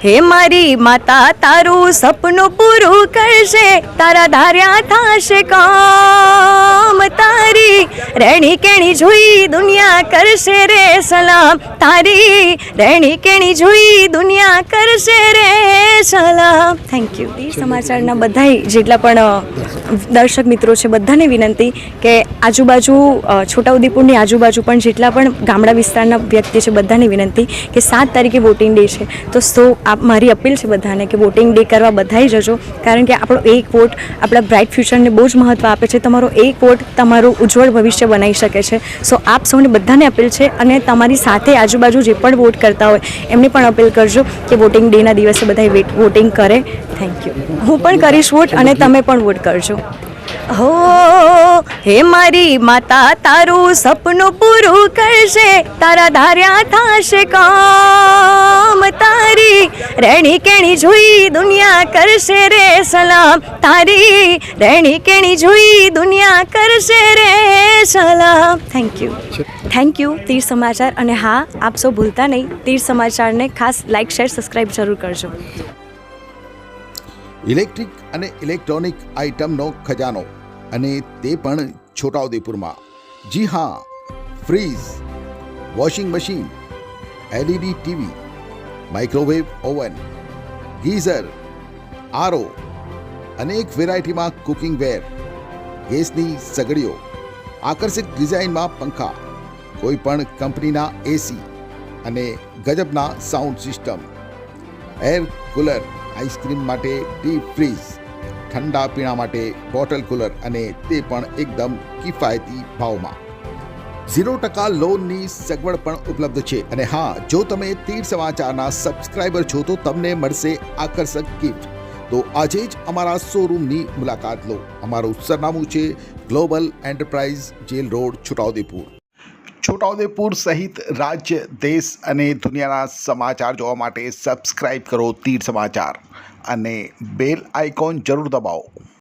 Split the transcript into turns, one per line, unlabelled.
હે મારી માતા તારું સપનું પૂરું કરશે, તારા ધાર્યા થાશે કામ. તારી રહેણી કેણી જોઈ દુનિયા કરશે રે સલામ, તારી રહેણી કેણી જોઈ દુનિયા કરશે રે સલામ. Thank you. તીર સમાચારના બધાય જેટલા પણ દર્શક મિત્રો છે બધાને વિનંતી કે આજુબાજુ છોટાઉદેપુરની આજુબાજુ પણ જેટલા પણ ગામડા વિસ્તારના વ્યક્તિ છે બધાને વિનંતી કે 7 તારીખે વોટિંગ ડે છે. તો મારી અપીલ છે બધાને કે વોટિંગ ડે કરવા બધાય જજો, કારણ કે આપણો એક વોટ આપણા બ્રાઇટ ફ્યુચરને બહુ જ મહત્ત્વ આપે છે. તમારો એક વોટ તમારું ઉજ્જવળ ભવિષ્ય બનાવી શકે છે. સો આપ સૌને બધાને અપીલ છે, અને તમારી સાથે આજુબાજુ જે પણ વોટ કરતા હોય એમને પણ અપીલ કરજો કે વોટિંગ ડેના દિવસે બધા વોટિંગ કરે. Thank you. હું પણ કરીશ વોટ અને તમે પણ વોટ કરજો. હો હે મારી માતા તારું સપનું પૂરું કરશે, તારા ધાર્યા થાશે કામ. તારી રહેણી કેણી જોઈ દુનિયા કરશે રે સલામ, તારી રહેણી કેણી જોઈ દુનિયા કરશે રે સલામ. Thank you. થેન્ક યુ તીર સમાચાર. અને હા, આપ સૌ ભૂલતા નહીં, તીર સમાચારને ખાસ લાઇક શેર સબસ્ક્રાઈબ જરૂર કરજો.
ઇલેક્ટ્રિક અને ઇલેક્ટ્રોનિક આઇટમનો ખજાનો, અને તે પણ છોટાઉદેપુરમાં. જી હા, fridge, washing machine, LED TV, microwave oven, geyser, RO, અનેક વેરાયટીમાં કુકિંગ વેર, ગેસની સગડીઓ, આકર્ષક ડિઝાઇનમાં પંખા, કોઈ પણ કંપનીના AC અને ગજબના sound system, air cooler, ice cream માટે ડીપ ફ્રીઝ, ઠંડા પીણા માટે બોટલ કુલર, અને તે પણ એકદમ કિફાયતી ભાવમાં. 0% લોનની સગવડ પણ ઉપલબ્ધ છે. અને હા, જો તમે તીર સમાચારના સબસ્ક્રાઇબર છો તો તમને મળશે આકર્ષક ગિફ્ટ. તો આજે જ અમારા શોરૂમની મુલાકાત લો. અમારું સરનામું છે Global Enterprise, jail road, Chhotaudepur. Chhotaudepur સહિત રાજ્ય, દેશ અને દુનિયાના સમાચાર જોવા માટે સબસ્ક્રાઇબ કરો તીર સમાચાર, અને બેલ આઇકોન જરૂર દબાવો.